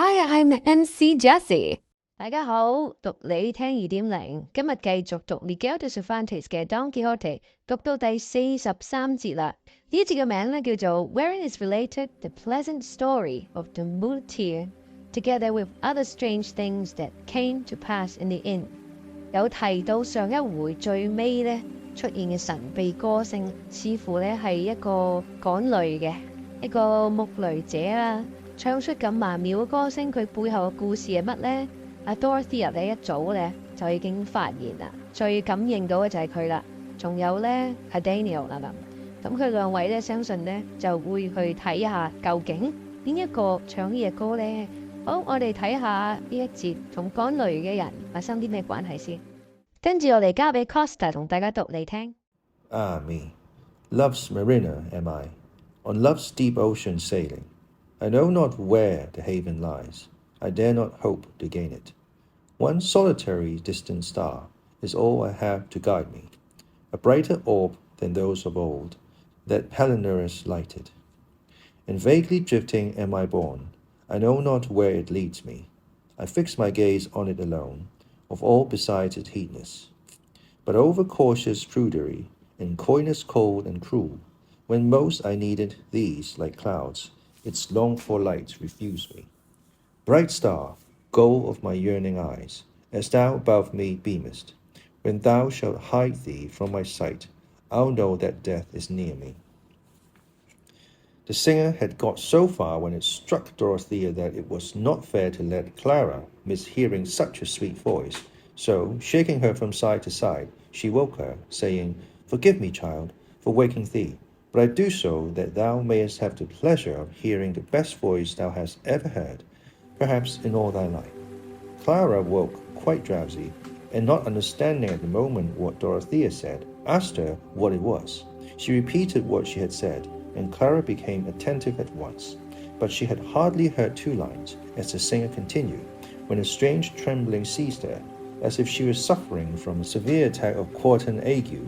Hi, I'm MC Jessie. 大家好，讀你聽2.0，今日繼續讀 Miguel de Cervantes 嘅 Don Quixote， 讀到第43節啦。呢一節嘅名咧叫做 Wherein is related the pleasant story of the muleteer, together with other strange things that came to pass in the inn。 有提到上一回最尾咧出現嘅神秘歌聲，似乎咧係一個趕驢嘅一個牧驢者啦，唱出咁曼妙嘅歌聲，佢背後嘅故事係乜呢？阿 Dorothea 咧一早咧就已經發現啦，最感應到嘅就係佢啦，仲有咧係 Daniel 啦咁佢兩位咧相信咧就會去睇下究竟邊一個唱呢隻歌咧。好，我哋睇下呢一節同趕驢嘅人發生啲咩關係先。跟住我哋交俾 Costa 同大家讀嚟聽。Ah me, love's mariner am I, on love's deep ocean sailing. I know not where the haven lies, I dare not hope to gain it. One solitary distant star is all I have to guide me, a brighter orb than those of old, that Palinurus lighted. And vaguely drifting am I borne, I know not where it leads me. I fix my gaze on it alone, of all besides it heedless. But over cautious prudery, and coyness cold and cruel, when most I needed these, like clouds, its longed-for light refused me. Bright star, goal of my yearning eyes, as thou above me beamest, when thou shalt hide thee from my sight, I'll know that death is near me. The singer had got so far when it struck Dorothea that it was not fair to let Clara miss hearing such a sweet voice, so, shaking her from side to side, she woke her, saying, Forgive me, child, for waking thee, but I do so that thou mayest have the pleasure of hearing the best voice thou hast ever heard, perhaps in all thy life. Clara woke quite drowsy, and not understanding at the moment what Dorothea said, asked her what it was. She repeated what she had said, and Clara became attentive at once. But she had hardly heard 2 lines, as the singer continued, when a strange trembling seized her, as if she was suffering from a severe attack of quartan ague,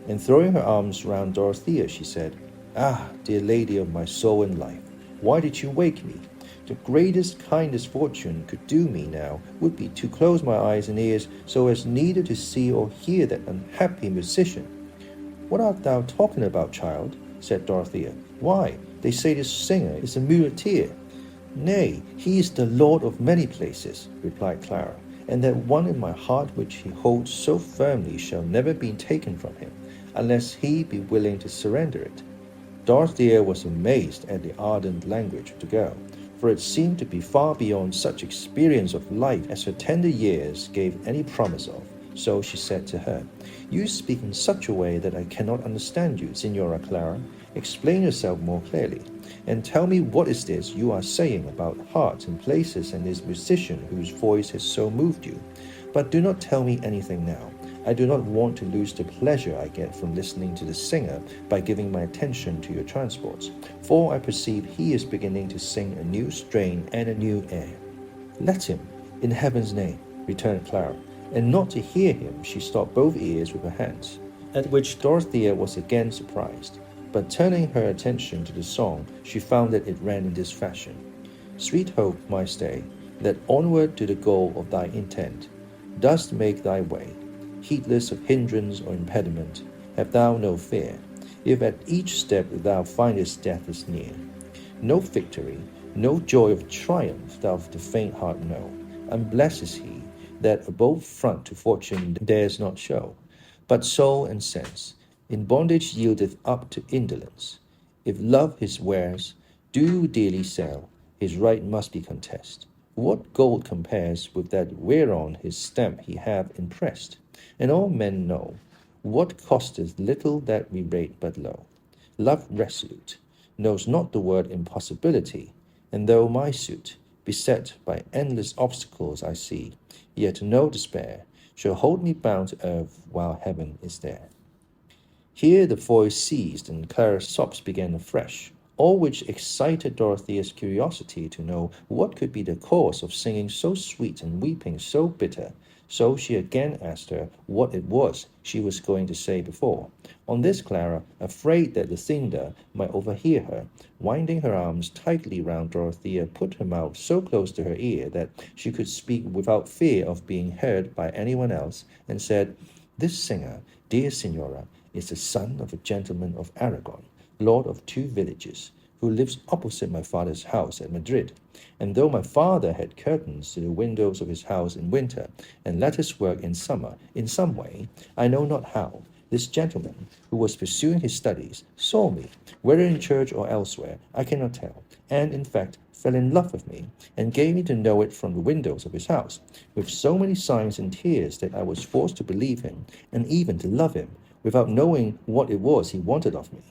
and throwing her arms round Dorothea, she said, Ah, dear lady of my soul and life, why did you wake me? The greatest, kindest fortune could do me now would be to close my eyes and ears so as neither to see or hear that unhappy musician. What art thou talking about, child? Said Dorothea. Why, they say this singer is a muleteer. Nay, he is the lord of many places, replied Clara, and that one in my heart which he holds so firmly shall never be taken from him, unless he be willing to surrender it. Dorothea was amazed at the ardent language of the girl, for it seemed to be far beyond such experience of life as her tender years gave any promise of. So she said to her, You speak in such a way that I cannot understand you, Signora Clara. Explain yourself more clearly, and tell me what is this you are saying about hearts and places and this musician whose voice has so moved you. But do not tell me anything now. I do not want to lose the pleasure I get from listening to the singer by giving my attention to your transports, for I perceive he is beginning to sing a new strain and a new air. Let him, in heaven's name, returned Clara, and not to hear him she stopped both ears with her hands, at which Dorothea was again surprised, but turning her attention to the song, she found that it ran in this fashion. Sweet hope, my stay, that onward to the goal of thy intent dost make thy way, heedless of hindrance or impediment, have thou no fear, if at each step thou findest death is near. No victory, no joy of triumph doth the faint heart know, and blessed is he that a bold front to fortune dares not show, but soul and sense in bondage yieldeth up to indolence. If love his wares do dearly sell, his right must be contest. What gold compares with that whereon his stamp he hath impressed? And all men know what costeth little that we rate but low. Love resolute knows not the word impossibility, and though my suit, beset by endless obstacles I see, yet no despair shall hold me bound to earth while heaven is there. Here the voice ceased, and Clara's sobs began afresh, all which excited Dorothea's curiosity to know what could be the cause of singing so sweet and weeping so bitter. so she again asked her what it was she was going to say before. On this, Clara, afraid that Lucinda might overhear her, winding her arms tightly round Dorothea, put her mouth so close to her ear that she could speak without fear of being heard by anyone else, and said, "This singer, dear Signora, is the son of a gentleman of Aragon, lord of 2 villages, who lives opposite my father's house at Madrid. And though my father had curtains to the windows of his house in winter, and lattice work in summer, in some way, I know not how, this gentleman, who was pursuing his studies, saw me, whether in church or elsewhere, I cannot tell, and, in fact, fell in love with me, and gave me to know it from the windows of his house, with so many signs and tears that I was forced to believe him, and even to love him, without knowing what it was he wanted of me.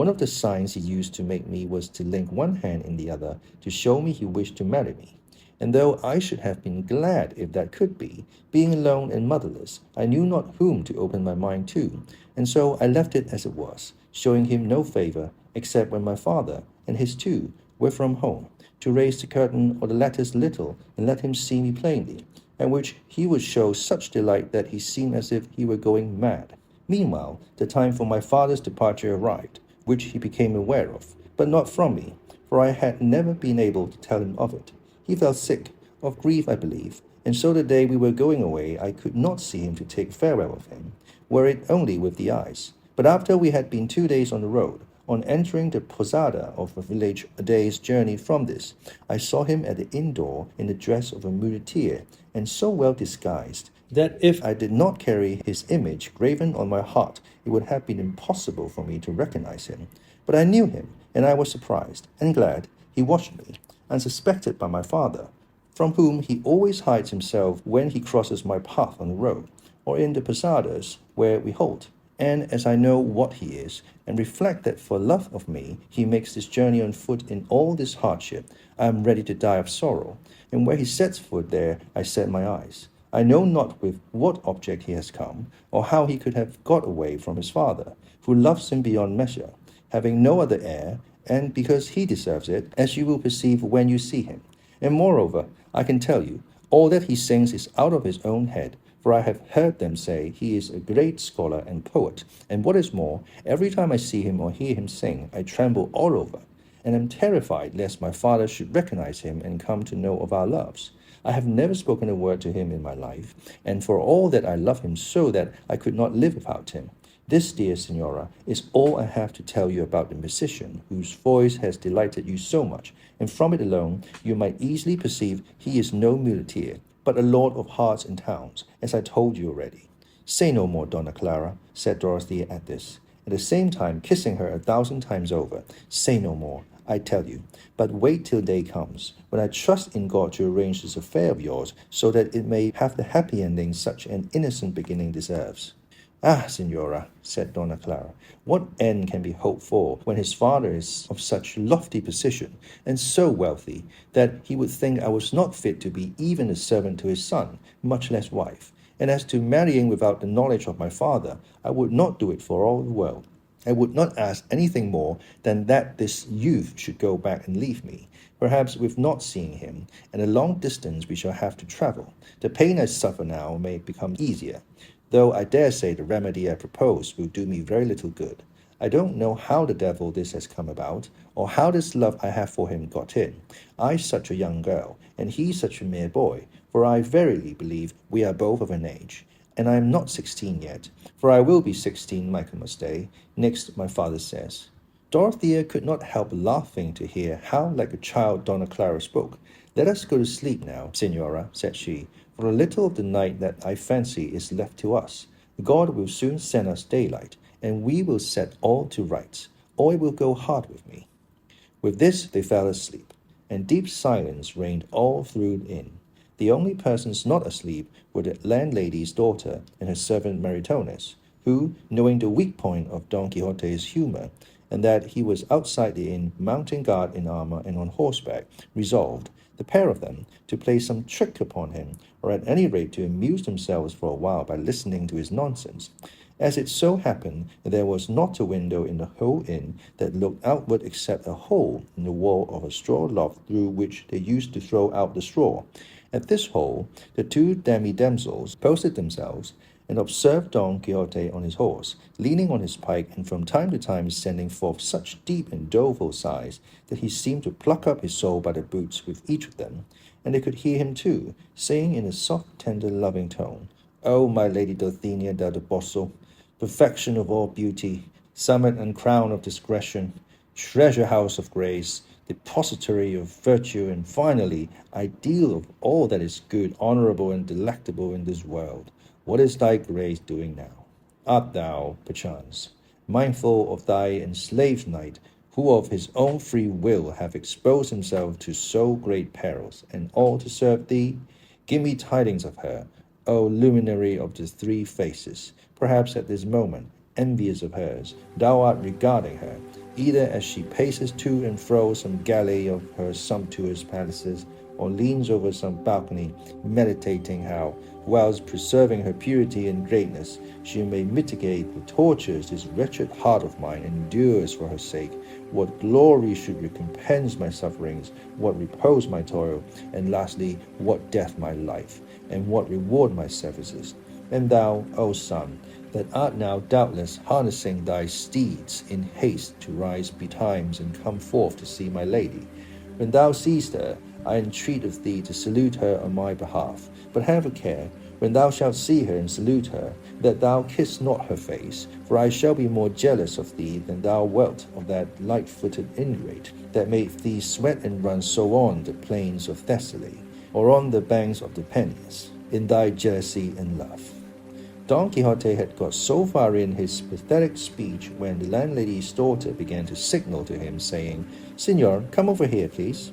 One of the signs he used to make me was to link one hand in the other to show me he wished to marry me. And though I should have been glad if that could be, being alone and motherless, I knew not whom to open my mind to, and so I left it as it was, showing him no favour, except when my father, and his 2, were from home, to raise the curtain or the lattice little, and let him see me plainly, at which he would show such delight that he seemed as if he were going mad. Meanwhile, the time for my father's departure arrived, which he became aware of, but not from me, for I had never been able to tell him of it. He fell sick, of grief I believe, and so the day we were going away I could not see him to take farewell of him, were it only with the eyes. But after we had been 2 days on the road, on entering the posada of a village a day's journey from this, I saw him at the inn door in the dress of a muleteer, and so well disguised, that if I did not carry his image graven on my heart, it would have been impossible for me to recognize him. But I knew him, and I was surprised and glad. He watched me, unsuspected by my father, from whom he always hides himself when he crosses my path on the road, or in the posadas where we halt. And as I know what he is, and reflect that for love of me he makes this journey on foot in all this hardship, I am ready to die of sorrow. And where he sets foot, there I set my eyes. I know not with what object he has come, or how he could have got away from his father, who loves him beyond measure, having no other heir, and because he deserves it, as you will perceive when you see him. And moreover, I can tell you, all that he sings is out of his own head, for I have heard them say he is a great scholar and poet, and what is more, every time I see him or hear him sing, I tremble all over, and am terrified lest my father should recognize him and come to know of our loves. I have never spoken a word to him in my life, and for all that I love him so that I could not live without him. This, dear Signora, is all I have to tell you about the musician, whose voice has delighted you so much, and from it alone you might easily perceive he is no muleteer, but a lord of hearts and towns, as I told you already. Say no more, Donna Clara, said Dorothea at this, at the same time kissing her 1,000 times over. Say no more, I tell you, but wait till day comes, when I trust in God to arrange this affair of yours, so that it may have the happy ending such an innocent beginning deserves. Ah, Signora, said Donna Clara, what end can be hoped for when his father is of such lofty position, and so wealthy, that he would think I was not fit to be even a servant to his son, much less wife? And as to marrying without the knowledge of my father, I would not do it for all the world. I would not ask anything more than that this youth should go back and leave me, perhaps with not seeing him, and a long distance we shall have to travel. The pain I suffer now may become easier, though I dare say the remedy I propose will do me very little good. I don't know how the devil this has come about, or how this love I have for him got in. I such a young girl, and he such a mere boy, for I verily believe we are both of an age. And I am not 16 yet, for I will be 16 Michaelmas Day, next my father says. Dorothea could not help laughing to hear how like a child Donna Clara spoke. Let us go to sleep now, Signora, said she, for a little of the night that I fancy is left to us. God will soon send us daylight, and we will set all to rights, or it will go hard with me. With this they fell asleep, and deep silence reigned all through the inn. The only persons not asleep were the landlady's daughter and her servant Maritornes, who, knowing the weak point of Don Quixote's humour, and that he was outside the inn mounting guard in armour and on horseback, resolved, the pair of them, to play some trick upon him, or at any rate to amuse themselves for a while by listening to his nonsense. As it so happened, there was not a window in the whole inn that looked outward except a hole in the wall of a straw loft through which they used to throw out the straw. At this hole, the two demi-damsels posted themselves, and observed Don Quixote on his horse, leaning on his pike, and from time to time sending forth such deep and doleful sighs that he seemed to pluck up his soul by the boots with each of them, and they could hear him too, saying in a soft, tender, loving tone, "O my lady Dulcinea del Toboso, perfection of all beauty, summit and crown of discretion, treasure house of grace, depository of virtue, and finally, ideal of all that is good, honourable, and delectable in this world. What is thy grace doing now? Art thou, perchance, mindful of thy enslaved knight, who of his own free will hath exposed himself to so great perils, and all to serve thee? Give me tidings of her, O luminary of the three faces. Perhaps at this moment, envious of hers, thou art regarding her, either as she paces to and fro some galley of her sumptuous palaces, or leans over some balcony, meditating how, whilst preserving her purity and greatness, she may mitigate the tortures this wretched heart of mine endures for her sake. What glory should recompense my sufferings, what repose my toil, and lastly, what death my life, and what reward my services? And thou, O son, that art now doubtless harnessing thy steeds in haste to rise betimes and come forth to see my lady, when thou seest her, I entreat of thee to salute her on my behalf. But have a care, when thou shalt see her and salute her, that thou kiss not her face, for I shall be more jealous of thee than thou wert of that light-footed ingrate, that made thee sweat and run so on the plains of Thessaly, or on the banks of the Peneus, in thy jealousy and love. Don Quixote had got so far in his pathetic speech when the landlady's daughter began to signal to him, saying, "Signor, come over here, please."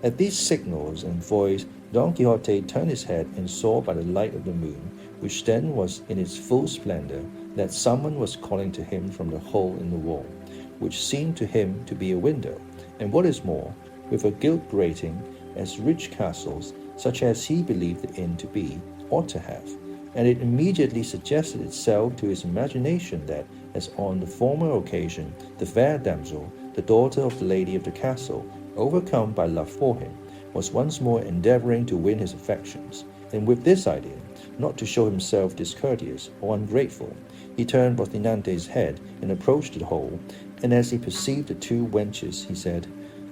At these signals and voice, Don Quixote turned his head and saw by the light of the moon, which then was in its full splendor, that someone was calling to him from the hole in the wall, which seemed to him to be a window, and what is more, with a gilt grating, as rich castles, such as he believed the inn to be, ought to have. And it immediately suggested itself to his imagination that, as on the former occasion, the fair damsel, the daughter of the lady of the castle, overcome by love for him, was once more endeavouring to win his affections, and with this idea, not to show himself discourteous or ungrateful, he turned Rocinante's head and approached the hole, and as he perceived the two wenches, he said,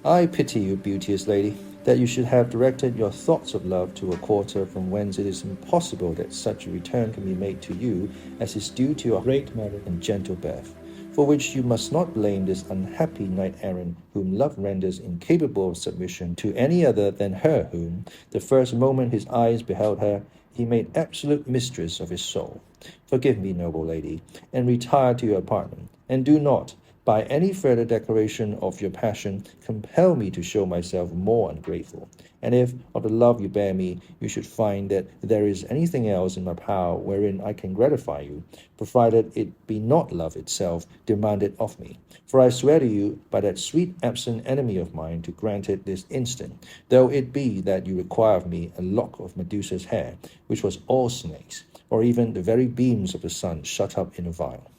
"I pity you, beauteous lady, that you should have directed your thoughts of love to a quarter from whence it is impossible that such a return can be made to you as is due to your great merit and gentle birth, for which you must not blame this unhappy knight-errant whom love renders incapable of submission to any other than her whom, the first moment his eyes beheld her, he made absolute mistress of his soul. Forgive me, noble lady, and retire to your apartment, and do not, by any further declaration of your passion, compel me to show myself more ungrateful. And if, of the love you bear me, you should find that there is anything else in my power wherein I can gratify you, provided it be not love itself demanded of me. For I swear to you, by that sweet absent enemy of mine, to grant it this instant, though it be that you require of me a lock of Medusa's hair, which was all snakes, or even the very beams of the sun shut up in a vial."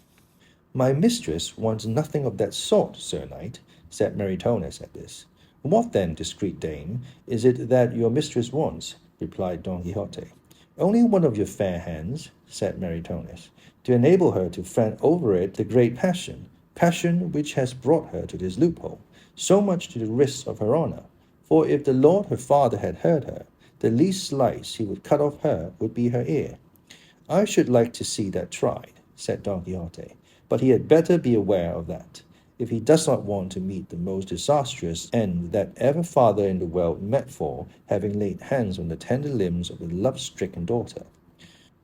"My mistress wants nothing of that sort, Sir Knight," said Maritornes at this. "What then, discreet dame, is it that your mistress wants?" replied Don Quixote. "Only one of your fair hands," said Maritornes, "to enable her to fan over it the great passion which has brought her to this loophole, so much to the risk of her honour. For if the lord her father had heard her, the least slice he would cut off her would be her ear." "I should like to see that tried," said Don Quixote, "but he had better be aware of that, if he does not want to meet the most disastrous end that ever father in the world met for having laid hands on the tender limbs of a love-stricken daughter."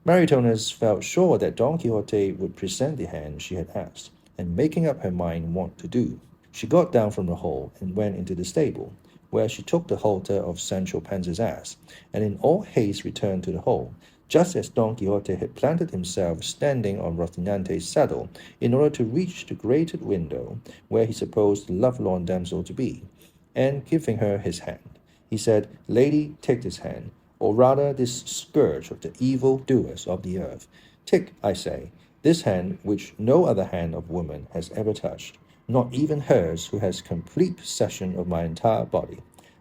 Maritornes felt sure that Don Quixote would present the hand she had asked, and making up her mind what to do, she got down from the hole and went into the stable, where she took the halter of Sancho Panza's ass, and in all haste returned to the hole, just as Don Quixote had planted himself standing on Rocinante's saddle in order to reach the grated window where he supposed the lovelorn damsel to be, and giving her his hand, he said, "Lady, take this hand, or rather this scourge of the evil doers of the earth. Take, I say, this hand which no other hand of woman has ever touched, not even hers who has complete possession of my entire body.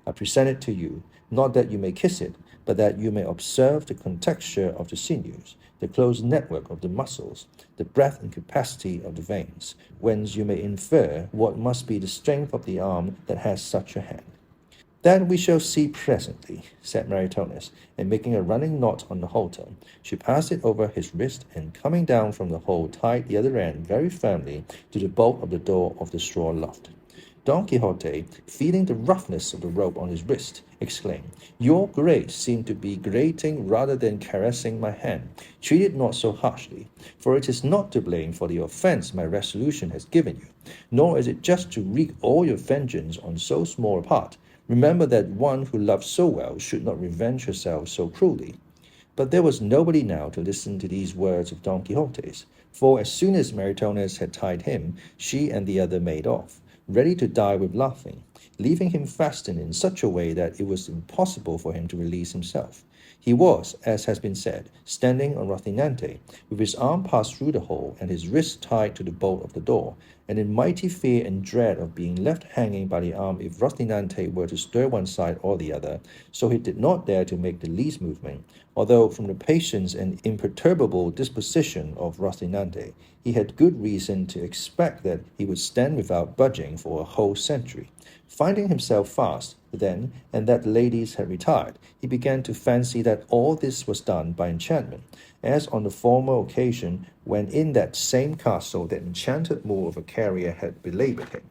I present it to you, not that you may kiss it, but that you may observe the contexture of the sinews, the close network of the muscles, the breadth and capacity of the veins, whence you may infer what must be the strength of the arm that has such a hand. That we shall see presently, said Maritornes, and making a running knot on the halter, she passed it over his wrist, and coming down from the hole, tied the other end very firmly to the bolt of the door of the straw loft. Don Quixote, feeling the roughness of the rope on his wrist, exclaimed, Your grace seem to be grating rather than caressing my hand. Treat it not so harshly, for it is not to blame for the offence my resolution has given you, nor is it just to wreak all your vengeance on so small a part. Remember that one who loves so well should not revenge herself so cruelly. But there was nobody now to listen to these words of Don Quixote's, for as soon as Maritornes had tied him, she and the other made off, ready to die with laughing, leaving him fastened in such a way that it was impossible for him to release himself. He was, as has been said, standing on Rocinante, with his arm passed through the hole and his wrist tied to the bolt of the door, and in mighty fear and dread of being left hanging by the arm if Rocinante were to stir one side or the other, so he did not dare to make the least movement, although from the patience and imperturbable disposition of Rocinante, he had good reason to expect that he would stand without budging for a whole century. Finding himself fast, then, and that the ladies had retired, he began to fancy that all this was done by enchantment, as on the former occasion when in that same castle that enchanted moor of a carrier had belaboured him,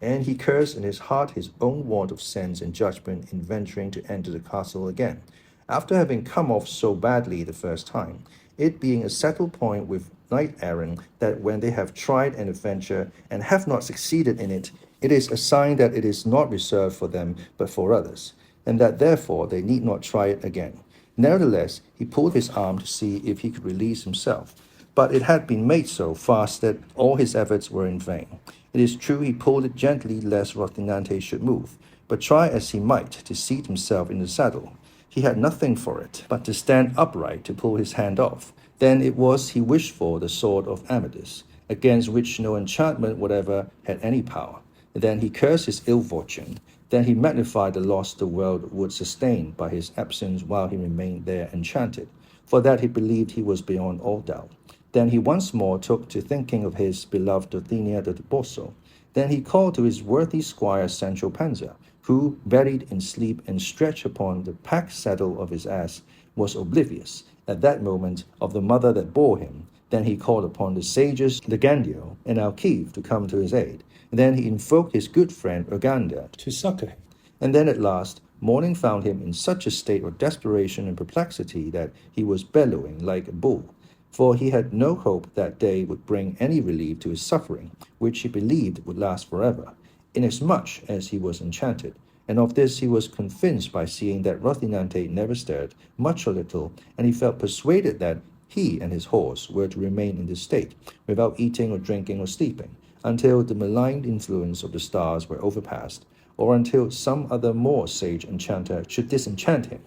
and he cursed in his heart his own want of sense and judgment in venturing to enter the castle again, after having come off so badly the first time, it being a settled point with knight-errant that when they have tried an adventure and have not succeeded in it, it is a sign that it is not reserved for them but for others, and that therefore they need not try it again. Nevertheless, he pulled his arm to see if he could release himself, but it had been made so fast that all his efforts were in vain. It is true he pulled it gently lest Rocinante should move, but try as he might to seat himself in the saddle, he had nothing for it but to stand upright to pull his hand off. Then it was he wished for the sword of Amadis, against which no enchantment whatever had any power. Then he cursed his ill fortune. Then he magnified the loss the world would sustain by his absence while he remained there enchanted, for that he believed he was beyond all doubt. Then he once more took to thinking of his beloved Dulcinea del Toboso. Then he called to his worthy squire Sancho Panza, who, buried in sleep and stretched upon the pack saddle of his ass, was oblivious, at that moment, of the mother that bore him. Then he called upon the sages Legandio and Alquive to come to his aid. Then he invoked his good friend Urganda to succor him. And then at last, morning found him in such a state of desperation and perplexity that he was bellowing like a bull, for he had no hope that day would bring any relief to his suffering, which he believed would last forever, inasmuch as he was enchanted, and of this he was convinced by seeing that Rocinante never stirred, much or little, and he felt persuaded that he and his horse were to remain in this state, without eating or drinking or sleeping, until the malign influence of the stars were overpast, or until some other more sage enchanter should disenchant him.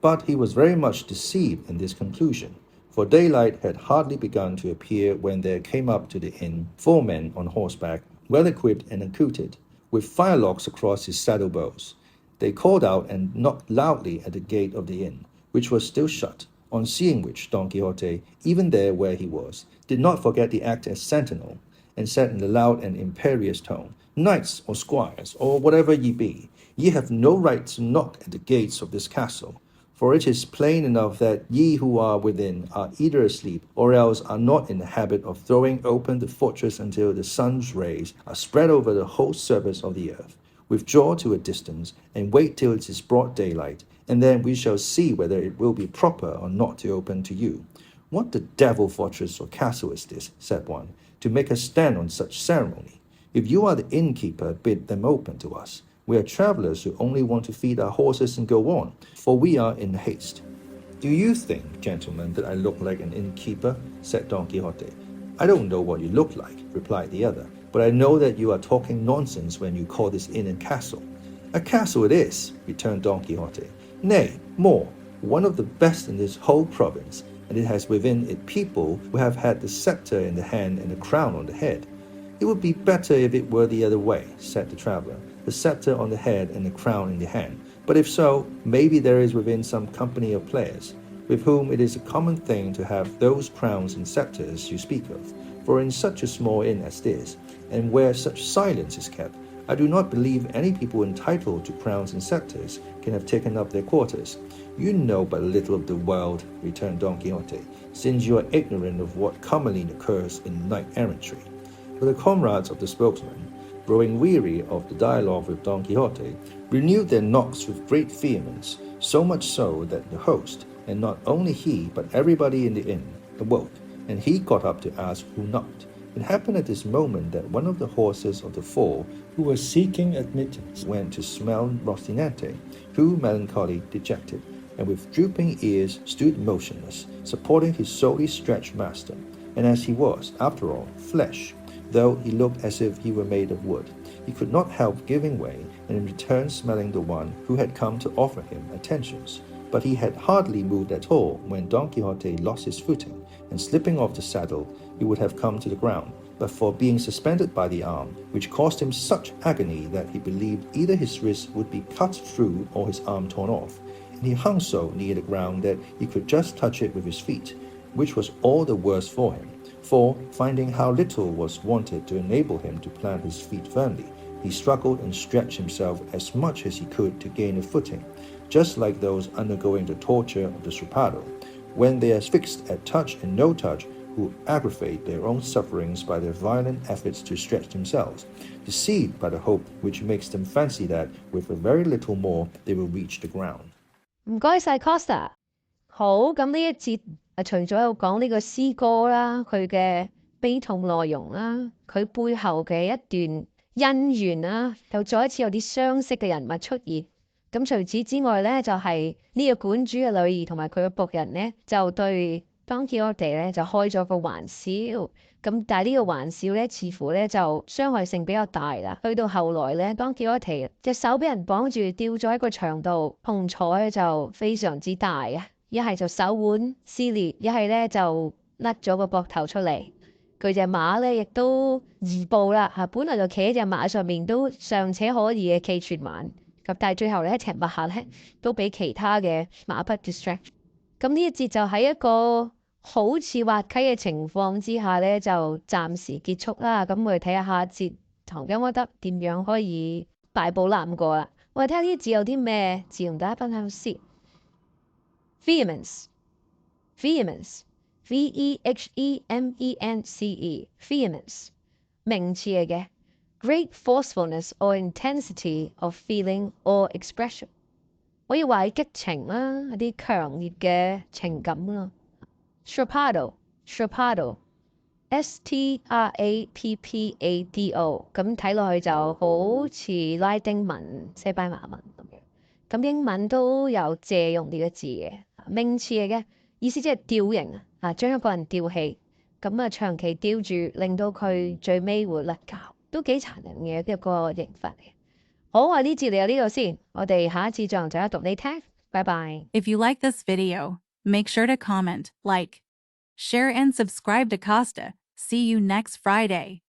But he was very much deceived in this conclusion, for daylight had hardly begun to appear when there came up to the inn 4 men on horseback, well equipped and accoutred, with firelocks across his saddle bows. They called out and knocked loudly at the gate of the inn, which was still shut, on seeing which Don Quixote, even there where he was, did not forget the act as sentinel, and said in a loud and imperious tone, Knights or squires, or whatever ye be, ye have no right to knock at the gates of this castle, for it is plain enough that ye who are within are either asleep, or else are not in the habit of throwing open the fortress until the sun's rays are spread over the whole surface of the earth. Withdraw to a distance, and wait till it is broad daylight, and then we shall see whether it will be proper or not to open to you. What the devil fortress or castle is this, said one, to make us stand on such ceremony? If you are the innkeeper, bid them open to us. We are travelers who only want to feed our horses and go on, for we are in haste. Do you think, gentlemen, that I look like an innkeeper? Said Don Quixote. I don't know what you look like, replied the other, but I know that you are talking nonsense when you call this inn a castle. A castle it is, returned Don Quixote. Nay, more, one of the best in this whole province. and it has within it people who have had the scepter in the hand and the crown on the head. It would be better if it were the other way, said the traveller, the scepter on the head and the crown in the hand. But if so, maybe there is within some company of players, with whom it is a common thing to have those crowns and scepters you speak of. For in such a small inn as this, and where such silence is kept, I do not believe any people entitled to crowns and scepters can have taken up their quarters. You know but little of the world, returned Don Quixote, since you are ignorant of what commonly occurs in knight-errantry. But the comrades of the spokesman, growing weary of the dialogue with Don Quixote, renewed their knocks with great vehemence, so much so that the host, and not only he but everybody in the inn, awoke, and he got up to ask who knocked. It happened at this moment that one of the horses of the four who were seeking admittance went to smell Rocinante, who, melancholy, dejected, and with drooping ears stood motionless, supporting his sorely stretched master, and as he was, after all, flesh, though he looked as if he were made of wood, he could not help giving way, and in return smelling the one who had come to offer him attentions. But he had hardly moved at all when Don Quixote lost his footing, and slipping off the saddle, he would have come to the ground, but for being suspended by the arm, which caused him such agony that he believed either his wrist would be cut through or his arm torn off, and he hung so near the ground that he could just touch it with his feet, which was all the worse for him, for, finding how little was wanted to enable him to plant his feet firmly, he struggled and stretched himself as much as he could to gain a footing, just like those undergoing the torture of the Strappado, when they are fixed at touch and no touch, who aggravate their own sufferings by their violent efforts to stretch themselves, deceived by the hope which makes them fancy that with a very little more they will reach the ground. 唔該晒 Costa。好，咁呢一節除咗有講呢個詩歌啦，佢嘅悲痛內容啦，佢背後嘅一段恩怨啦，又再一次有啲相識嘅人物出現。咁除此之外咧，就係呢個館主嘅女兒同埋佢嘅僕人咧，就對 Don Quixote 咧就開咗個玩笑。咁但係呢個玩笑咧，似乎咧就傷害性比較大啦。去到後來咧，Don Quixote 隻手俾人綁住吊咗喺個牆度，痛楚咧就非常之大啊！一係就手腕撕裂，一係咧就甩咗個膊頭出嚟。佢隻馬咧亦都移步啦嚇，本來就企喺隻馬上面都尚且可以嘅企全晚。咁但係最後咧，隻馬咧都俾其他嘅馬匹 distract。咁呢一節就喺一個好似滑稽嘅情況之下咧，就暫時結束啦。咁我哋睇下下一節唐吉訶德點樣可以大步攬過啦。我哋睇下呢啲字有啲咩字同大家分享先。Vehemence Vehemence Vehemence 名詞嚟嘅。Great forcefulness or intensity of feeling or expression， 可以話係激情啦，一啲強烈嘅情感啦。Strappado Strappado， 咁睇落去就好似拉丁文、西班牙文咁樣。咁英文都有借用呢個字嘅，名詞嚟嘅，意思即係吊刑啊，將一個人吊起，咁啊長期吊住，令到佢最尾會甩臼。都幾殘忍嘅一個刑罰嚟。好，我呢節嚟到呢度先，我哋下一次再同大家讀你聽，拜拜。If you like this video, make sure to comment, like, share and subscribe to Costa. See you next Friday.